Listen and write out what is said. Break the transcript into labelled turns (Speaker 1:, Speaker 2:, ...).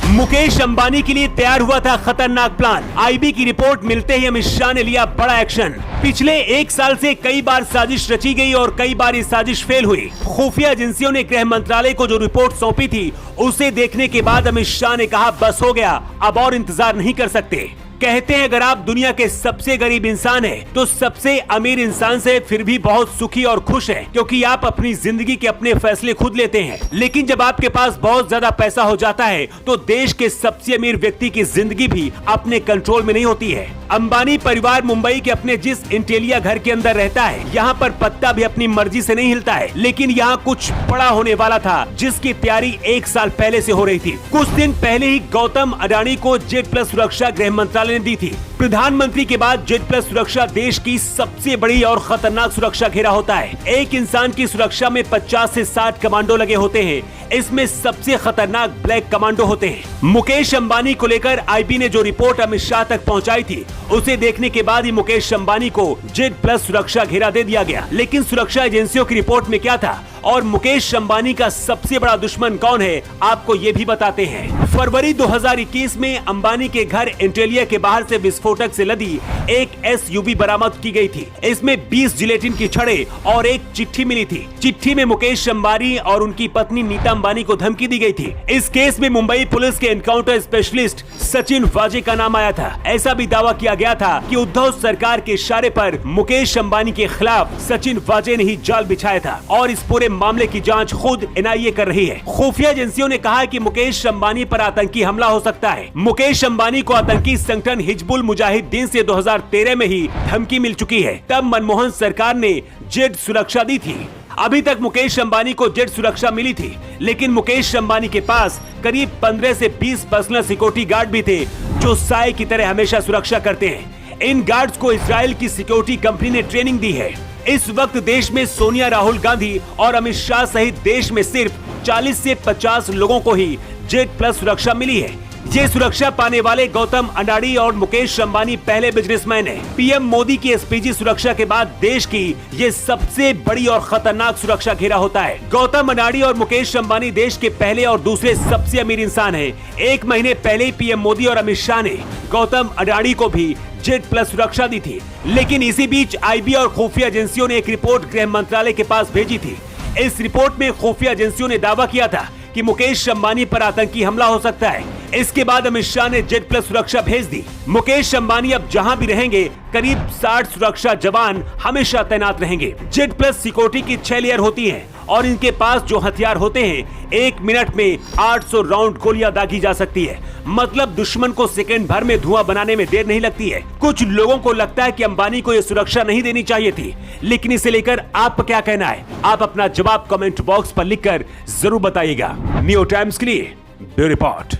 Speaker 1: मुकेश अंबानी के लिए तैयार हुआ था खतरनाक प्लान। आईबी की रिपोर्ट मिलते ही अमित शाह ने लिया बड़ा एक्शन। पिछले 1 साल से कई बार साजिश रची गई और कई बार ये साजिश फेल हुई। खुफिया एजेंसियों ने गृह मंत्रालय को जो रिपोर्ट सौंपी थी उसे देखने के बाद अमित शाह ने कहा बस हो गया, अब और इंतजार नहीं कर सकते। कहते हैं अगर आप दुनिया के सबसे गरीब इंसान हैं, तो सबसे अमीर इंसान से फिर भी बहुत सुखी और खुश हैं, क्योंकि आप अपनी जिंदगी के अपने फैसले खुद लेते हैं। लेकिन जब आपके पास बहुत ज्यादा पैसा हो जाता है तो देश के सबसे अमीर व्यक्ति की जिंदगी भी अपने कंट्रोल में नहीं होती है। अंबानी परिवार मुंबई के अपने जिस इंटेलिया घर के अंदर रहता है, यहाँ पर पत्ता भी अपनी मर्जी से नहीं हिलता है। लेकिन यहाँ कुछ बड़ा होने वाला था जिसकी तैयारी 1 साल पहले से हो रही थी। कुछ दिन पहले ही गौतम अडानी को जेड प्लस सुरक्षा गृह मंत्रालय ने दी थी। प्रधानमंत्री के बाद जेड प्लस सुरक्षा देश की सबसे बड़ी और खतरनाक सुरक्षा घेरा होता है। एक इंसान की सुरक्षा में 50 से 60 कमांडो लगे होते हैं। इसमें सबसे खतरनाक ब्लैक कमांडो होते हैं। मुकेश अंबानी को लेकर आईबी ने जो रिपोर्ट अमित शाह तक पहुंचाई थी, उसे देखने के बाद ही मुकेश अंबानी को जेड प्लस सुरक्षा घेरा दे दिया गया। लेकिन सुरक्षा एजेंसियों की रिपोर्ट में क्या था और मुकेश अंबानी का सबसे बड़ा दुश्मन कौन है, आपको ये भी बताते हैं। फरवरी 2021 में अंबानी के घर इंटेलिया के बाहर से विस्फोटक से लदी एक एसयूवी बरामद की गई थी। इसमें 20 जिलेटिन की छड़ें और एक चिट्ठी मिली थी। चिट्ठी में मुकेश अंबानी और उनकी पत्नी नीता अंबानी को धमकी दी गई थी। इस केस में मुंबई पुलिस के एनकाउंटर स्पेशलिस्ट सचिन वाजे का नाम आया था। ऐसा भी दावा किया गया था कि उद्धव सरकार के इशारे पर मुकेश अंबानी के खिलाफ सचिन वाजे ने ही जाल बिछाया था और इस पूरे मामले की जांच खुद एनआईए कर रही है। खुफिया एजेंसियों ने कहा है कि मुकेश अंबानी पर आतंकी हमला हो सकता है। मुकेश अंबानी को आतंकी संगठन हिजबुल मुजाहिदीन से 2013 में ही धमकी मिल चुकी है। तब मनमोहन सरकार ने जेड सुरक्षा दी थी। अभी तक मुकेश अंबानी को जेड सुरक्षा मिली थी, लेकिन मुकेश अंबानी के पास करीब 15 से 20 पर्सनल सिक्योरिटी गार्ड भी थे जो साए की तरह हमेशा सुरक्षा करते हैं। इन गार्ड्स को इजराइल की सिक्योरिटी कंपनी ने ट्रेनिंग दी है। इस वक्त देश में सोनिया, राहुल गांधी और अमित शाह सहित देश में सिर्फ 40 से 50 लोगों को ही जेड प्लस सुरक्षा मिली है। ये सुरक्षा पाने वाले गौतम अडानी और मुकेश अंबानी पहले बिजनेसमैन हैं। पीएम मोदी की एसपीजी सुरक्षा के बाद देश की ये सबसे बड़ी और खतरनाक सुरक्षा घेरा होता है। गौतम अडानी और मुकेश अंबानी देश के पहले और दूसरे सबसे अमीर इंसान हैं। 1 महीने पहले ही पीएम मोदी और अमित शाह ने गौतम अडानी को भी जेड प्लस सुरक्षा दी थी। लेकिन इसी बीच आईबी और खुफिया एजेंसियों ने एक रिपोर्ट गृह मंत्रालय के पास भेजी थी। इस रिपोर्ट में खुफिया एजेंसियों ने दावा किया था कि मुकेश अंबानी पर आतंकी हमला हो सकता है। इसके बाद अमित शाह ने जेड प्लस सुरक्षा भेज दी। मुकेश अंबानी अब जहां भी रहेंगे करीब 60 सुरक्षा जवान हमेशा तैनात रहेंगे। जेड प्लस सिक्योरिटी की 6 लेयर होती हैं और इनके पास जो हथियार होते हैं 1 मिनट में 800 राउंड गोलियां दागी जा सकती है। मतलब दुश्मन को सेकंड भर में धुआं बनाने में देर नहीं लगती है। कुछ लोगों को लगता है कि अंबानी को यह सुरक्षा नहीं देनी चाहिए थी, लेकिन इसे लेकर आपका क्या कहना है? आप अपना जवाब कमेंट बॉक्स पर लिखकर जरूर बताइएगा। न्यू टाइम्स के लिए ब्यूरो रिपोर्ट।